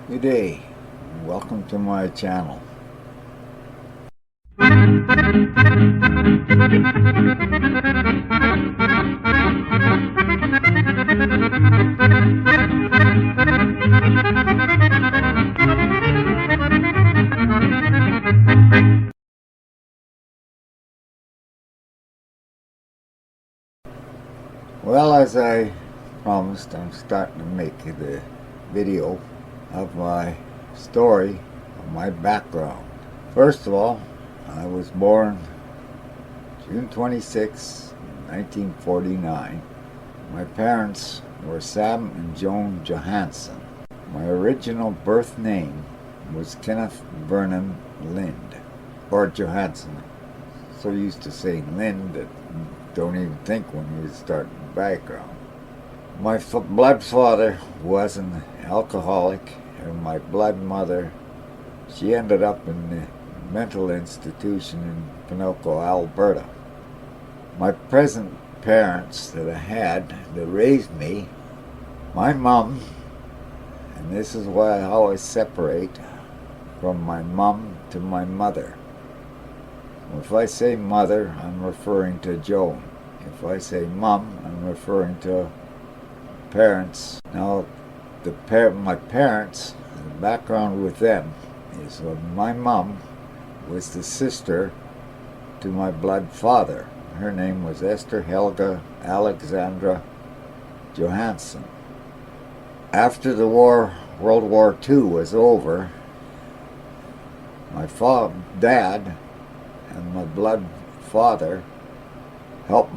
Good day. Welcome to my channel. Well, as I promised, I'm starting to make the video of my story, of my background. First of all, I was born June 26, 1949. My parents were Sam and Joan Johansson. My original birth name was Kenneth Vernon Lind, or Johansson. So used to saying Lind that you don't even think when you start the background. My blood father was an alcoholic, and my blood mother, she ended up in the mental institution in Pinoco, Alberta. My present parents that I had that raised me, my mom, and this is why I always separate from my mom to my mother. If I say mother, I'm referring to Joan. If I say mom, I'm referring to parents. Now, my parents, the background with them is my mom was the sister to my blood father. Her name was Esther Helga Alexandra Johansson. After the war, World War II was over, my dad and my blood father helped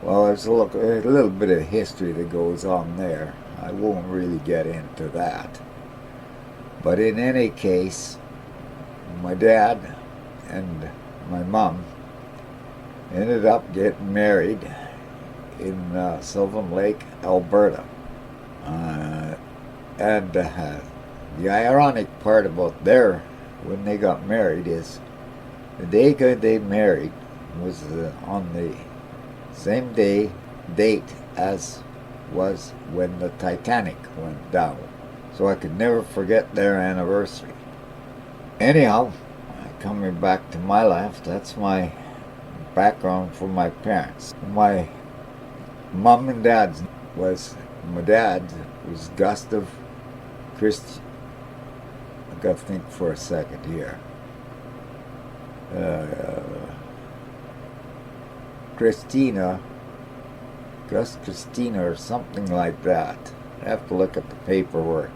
well, there's a little bit of history that goes on there. I won't really get into that. But in any case, my dad and my mom ended up getting married in Sylvan Lake, Alberta. And the ironic part about when they got married is the day they married was on the same date as was when the Titanic went down. So I could never forget their anniversary. Anyhow, coming back to my life, that's my background for my parents. My mom and dad's my dad was Gustav Christ. I gotta think for a second here. Christina or something like that. I have to look at the paperwork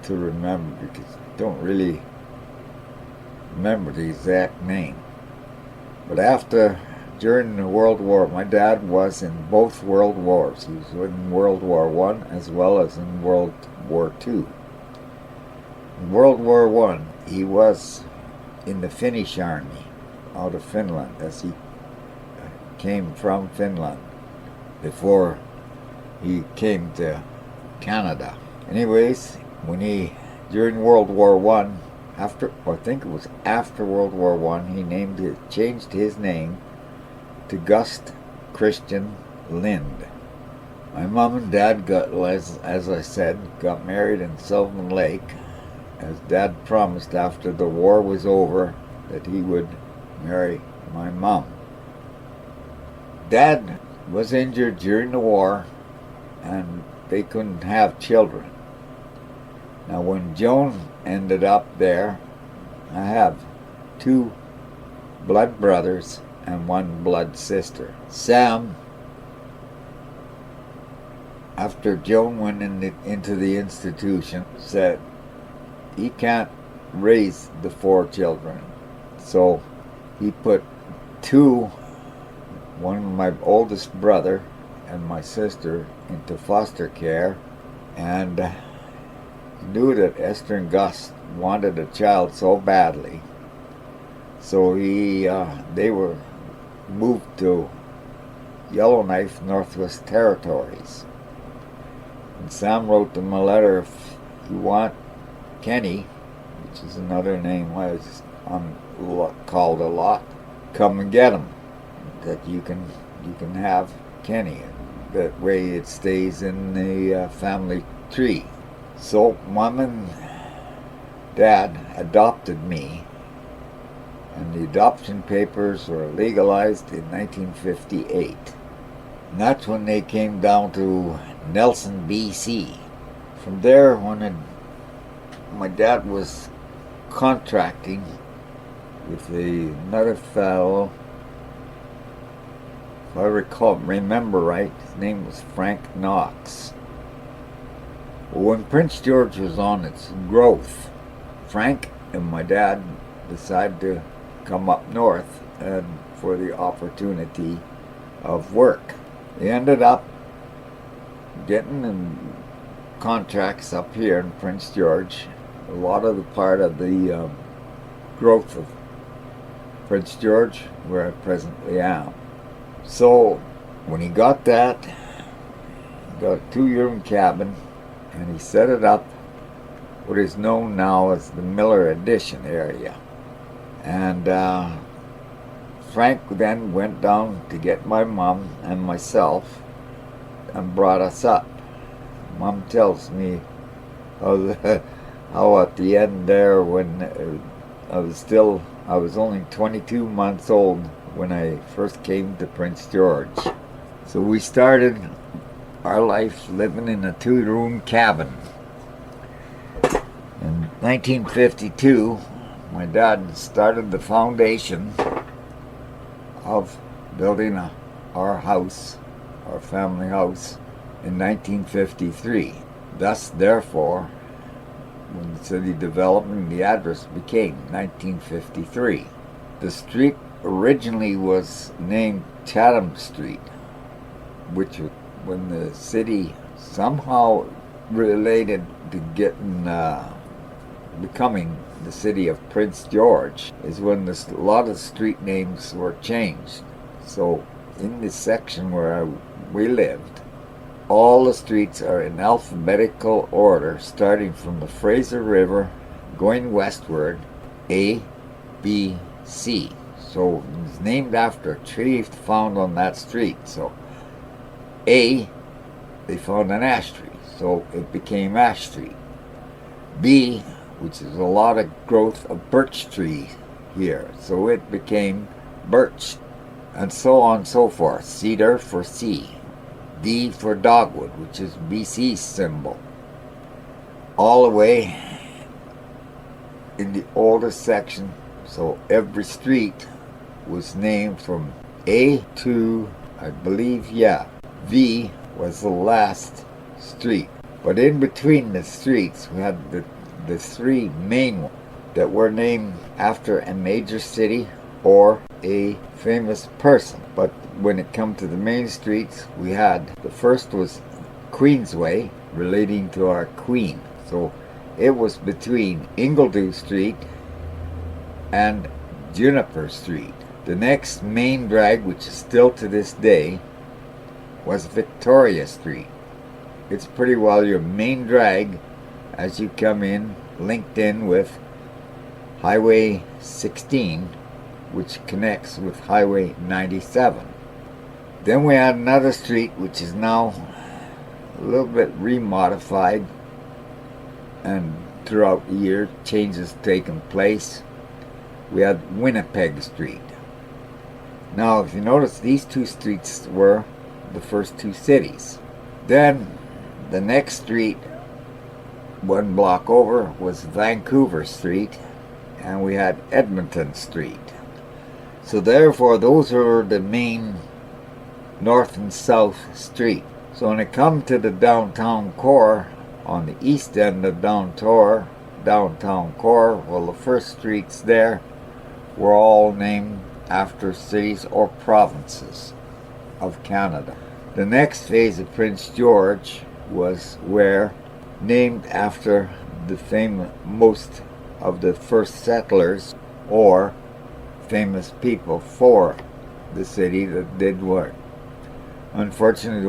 to remember because I don't really remember the exact name. But during the World War, my dad was in both World Wars. He was in World War I as well as in World War II. In World War I, he was in the Finnish army out of Finland, as he came from Finland before he came to Canada. Anyways, during World War I, I think it was after World War I, he changed his name to Gust Christian Lind. My mom and dad as I said, got married in Sylvan Lake, as Dad promised after the war was over that he would marry my mom. Dad was injured during the war, and they couldn't have children. Now, when Joan ended up there, I have 2 blood brothers and 1 blood sister. Sam, after Joan went into the institution, said he can't raise the 4 children. So he put one of my oldest brother and my sister into foster care, and he knew that Esther and Gus wanted a child so badly. So they were moved to Yellowknife, Northwest Territories. And Sam wrote them a letter, if you want Kenny, which is another name I was called a lot, come and get him. That you can have Kenny. That way it stays in the family tree. So Mom and Dad adopted me, and the adoption papers were legalized in 1958. And that's when they came down to Nelson, BC. From there, when my dad was contracting with another fellow, if I remember right, his name was Frank Knox. Well, when Prince George was on its growth, Frank and my dad decided to come up north and for the opportunity of work. They ended up getting contracts up here in Prince George. A lot of the part of the growth of Prince George, where I presently am. So when he got that, he got a 2-room cabin, and he set it up what is known now as the Miller Addition area. And Frank then went down to get my mom and myself and brought us up. Mom tells me how at the end there, when I was only 22 months old when I first came to Prince George. So we started our life living in a 2-room cabin. In 1952, my dad started the foundation of building our house, our family house, in 1953. Thus, therefore, when the city development, the address became 1953. The street originally was named Chatham Street, which when the city somehow related to becoming the city of Prince George, is when a lot of street names were changed. So in this section where we lived, all the streets are in alphabetical order, starting from the Fraser River, going westward, A, B, C. So it's named after a tree found on that street. So A, they found an ash tree, so it became Ash Street. B, which is a lot of growth of birch tree here, so it became Birch, and so on and so forth. Cedar for C. D for Dogwood, which is BC's symbol. All the way in the oldest section, so every street was named from A to, I believe, V was the last street. But in between the streets, we had the 3 main ones that were named after a major city or a famous person. But when it come to the main streets, we had, the first was Queensway, relating to our queen. So it was between Ingledew Street and Juniper Street. The next main drag, which is still to this day, was Victoria Street. It's pretty well your main drag as you come in, linked in with Highway 16, which connects with Highway 97. Then we had another street which is now a little bit remodified, and throughout the year changes taken place. We had Winnipeg Street. Now if you notice, these 2 streets were the first 2 cities. Then the next street, 1 block over, was Vancouver Street, and we had Edmonton Street. So therefore those are the main north and south street. So when it comes to the downtown core, on the east end of downtown core, well, the first streets there were all named after cities or provinces of Canada. The next phase of Prince George was where, named after the most of the first settlers or famous people for the city that did work. Unfortunately,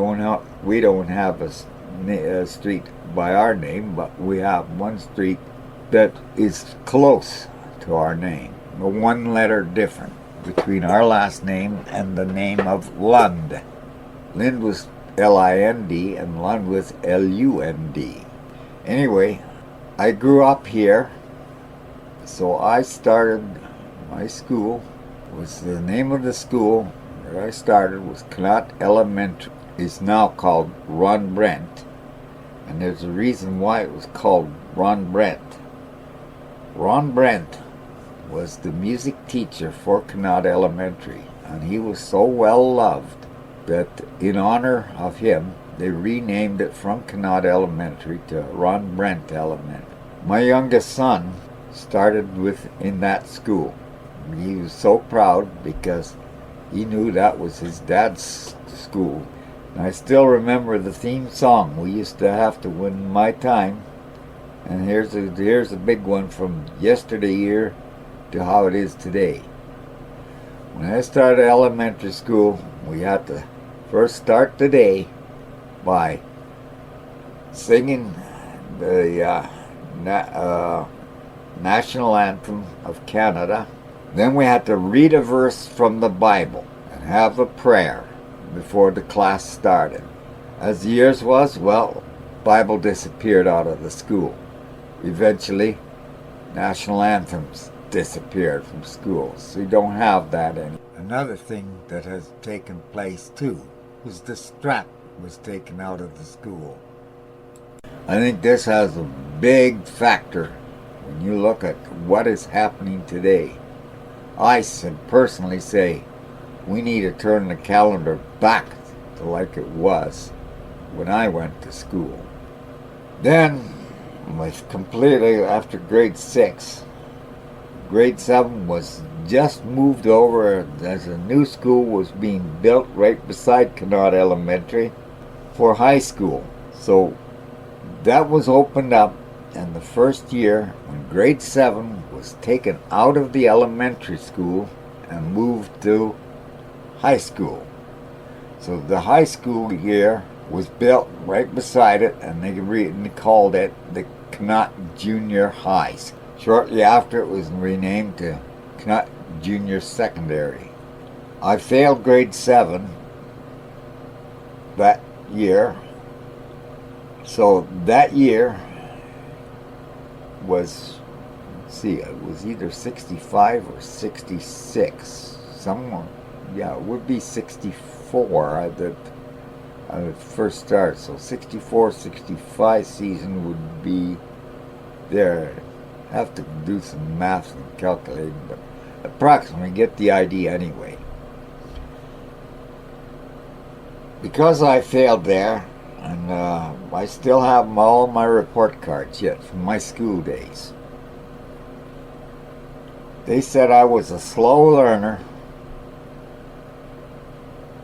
we don't have a street by our name, but we have one street that is close to our name. 1 letter different between our last name and the name of Lund. Lind was Lind and Lund was Lund. Anyway, I grew up here, so I started my school. Was the name of the school where I started was Knott Elementary. It's now called Ron Brent, and there's a reason why it was called Ron Brent. Ron Brent was the music teacher for Knott Elementary, and he was so well loved that in honor of him, they renamed it from Knott Elementary to Ron Brent Elementary. My youngest son started in that school. He was so proud because he knew that was his dad's school. And I still remember the theme song we used to have to win my time. And here's a big one from yesteryear to how it is today. When I started elementary school, we had to first start the day by singing the national anthem of Canada. Then we had to read a verse from the Bible and have a prayer before the class started. As the years was, well, Bible disappeared out of the school. Eventually, national anthems disappeared from schools, so you don't have that anymore. Another thing that has taken place too was the strap was taken out of the school. I think this has a big factor when you look at what is happening today. I personally say we need to turn the calendar back to like it was when I went to school. Then, completely after grade 6, grade 7 was just moved over as a new school was being built right beside Knott Elementary for high school. So that was opened up, and the first year when grade 7 was taken out of the elementary school and moved to high school. So the high school year was built right beside it, and they called it the Knott Junior High. Shortly after, it was renamed to Knott Junior Secondary. I failed grade 7 that year. So that year was, it was either 65 or 66. It would be 64 that I would first start. So 64, 65 season would be there. Have to do some math and calculating, but approximately get the idea anyway. Because I failed there, and I still have all my report cards yet from my school days. They said I was a slow learner,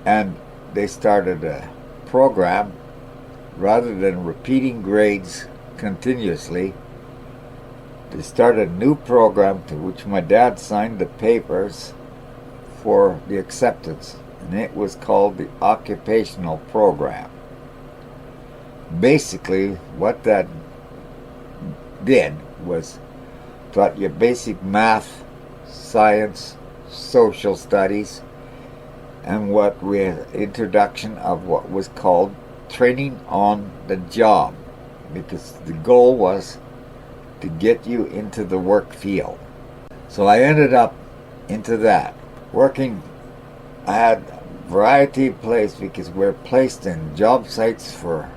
and they started a program rather than repeating grades continuously. They started a new program to which my dad signed the papers for the acceptance, and it was called the occupational program. Basically, what that did was taught you basic math, science, social studies, and introduction of what was called training on the job, because the goal was to get you into the work field. So I ended up into that. Working, I had a variety of places because we're placed in job sites for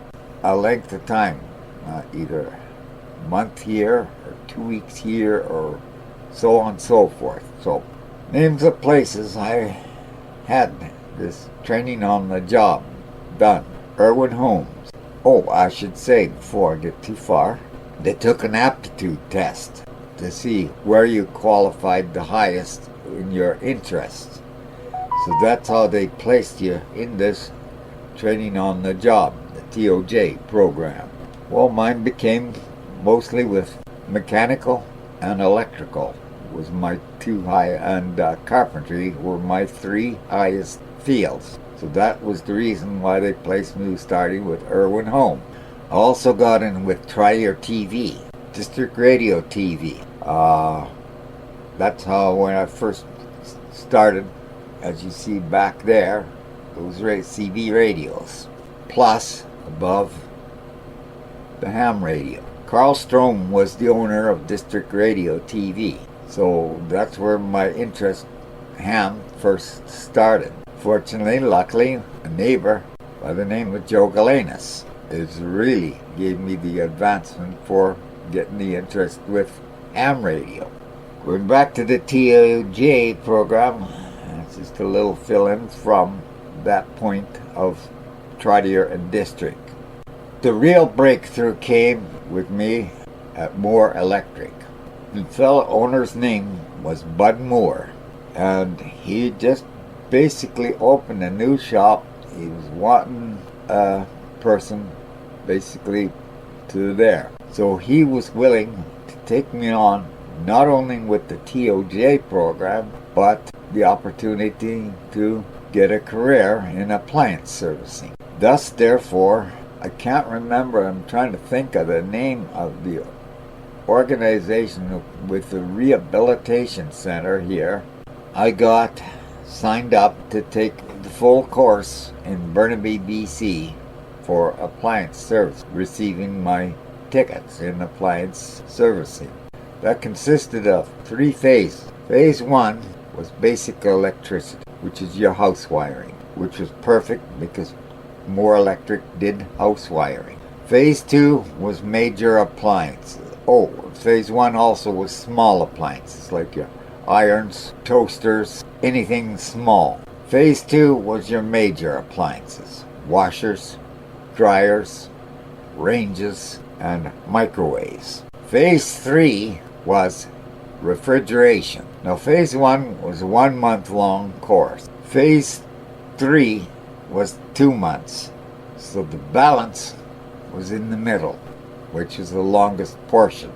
a length of time, either a month here or 2 weeks here or so on and so forth. So names of places I had this training on the job done. Irwin Homes. Oh, I should say before I get too far, they took an aptitude test to see where you qualified the highest in your interests. So that's how they placed you in this training on the job, the TOJ program. Well, mine became mostly with mechanical and electrical was my two high, and carpentry were my 3 highest fields. So that was the reason why they placed me starting with Irwin Home. I also got in with Trier TV, District Radio TV. That's how when I first started, as you see back there, those CB radios. Plus, above, the ham radio. Carl Strom was the owner of District Radio TV. So that's where my interest ham first started. Fortunately, luckily, a neighbor by the name of Joe Galenas really gave me the advancement for getting the interest with ham radio. Going back to the TOJ program, it's just a little fill-in from that point of Trotter and District. The real breakthrough came with me at Moore Electric. The fellow owner's name was Bud Moore, and he just basically opened a new shop. He was wanting a person basically to there. So he was willing to take me on not only with the TOJ program, but the opportunity to get a career in appliance servicing. Thus, therefore, I can't remember, I'm trying to think of the name of the organization with the rehabilitation center here. I got signed up to take the full course in Burnaby, BC for appliance service, receiving my tickets in appliance servicing. That consisted of 3 phases. Phase 1 was basic electricity, which is your house wiring, which was perfect because Moore Electric did house wiring. Phase 2 was major appliances. Oh, phase 1 also was small appliances like your irons, toasters, anything small. Phase 2 was your major appliances, washers, dryers, ranges, and microwaves. Phase 3 was refrigeration. Now, phase 1 was a 1-month-long course. Phase 3 was 2 months. So the balance was in the middle, which is the longest portion.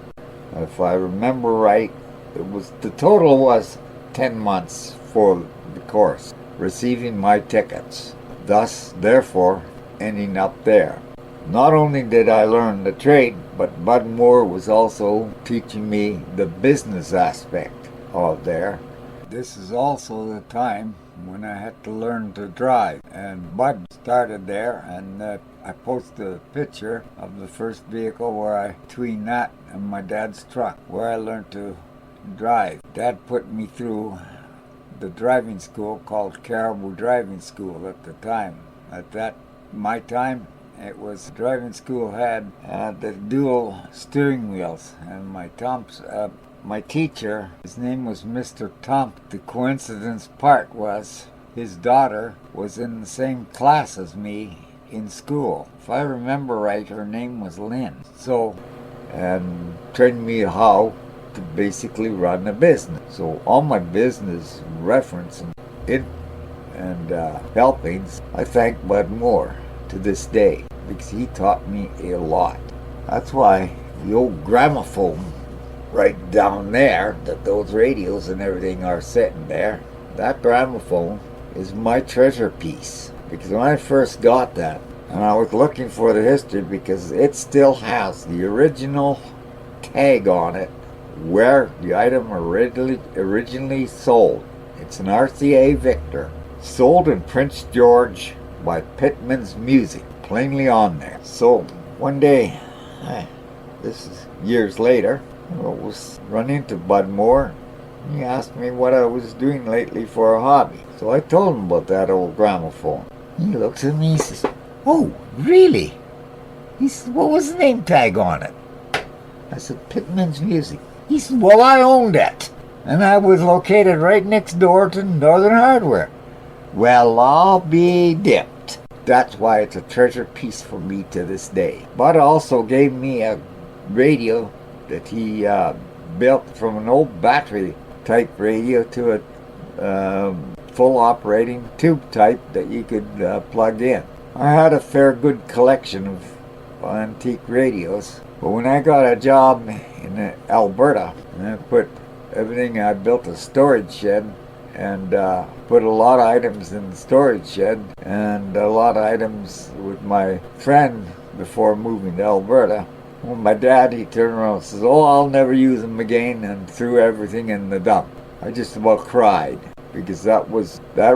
If I remember right, the total was 10 months for the course, receiving my tickets, thus, therefore, ending up there. Not only did I learn the trade, but Bud Moore was also teaching me the business aspect of there. This is also the time when I had to learn to drive, and Bud started there, and I posted a picture of the first vehicle where I between that and my dad's truck where I learned to drive. Dad put me through the driving school called Caribou Driving School at the time. My time, it was driving school had the dual steering wheels, and my teacher, his name was Mr. Tomp. The coincidence part was his daughter was in the same class as me in school. If I remember right, her name was Lynn. So, and trained me how to basically run a business. So all my business reference and helpings, I thank Bud Moore to this day because he taught me a lot. That's why the old gramophone right down there, that those radios and everything are sitting there, that gramophone is my treasure piece. Because when I first got that, and I was looking for the history because it still has the original tag on it where the item originally sold. It's an RCA Victor, sold in Prince George by Pittman's Music, plainly on there. So one day, this is years later, I was running into Bud Moore. He asked me what I was doing lately for a hobby. So I told him about that old gramophone. He looks at me and says, "Oh, really?" He said, "What was the name tag on it?" I said, "Pittman's Music." He said, "Well, I owned it. And I was located right next door to Northern Hardware." Well, I'll be dipped. That's why it's a treasure piece for me to this day. Bud also gave me a radio that he built from an old battery type radio to a full operating tube type that you could plug in. I had a fair good collection of antique radios, but when I got a job in Alberta, I put everything, I built a storage shed and put a lot of items in the storage shed and a lot of items with my friend before moving to Alberta. Well, my dad, he turned around and says, "Oh, I'll never use them again," and threw everything in the dump. I just about cried because that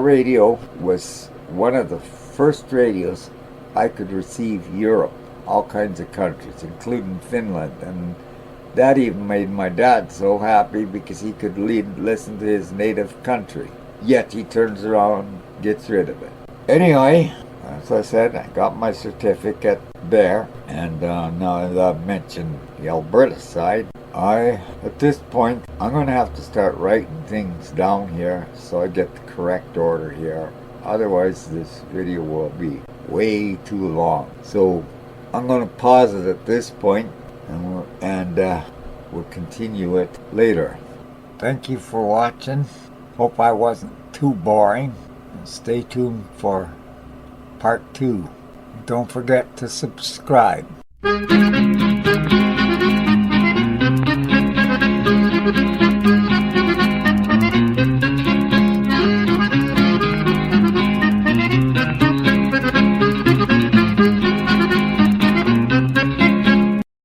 radio was one of the first radios I could receive Europe. all kinds of countries, including Finland. And that even made my dad so happy because he could listen to his native country. Yet he turns around and gets rid of it. Anyway, as I said, I got my certificate there. And now that I've mentioned the Alberta side, at this point, I'm going to have to start writing things down here so I get the correct order here. Otherwise, this video will be way too long. So I'm going to pause it at this point, and we'll continue it later. Thank you for watching. Hope I wasn't too boring. Stay tuned for part 2. Don't forget to subscribe.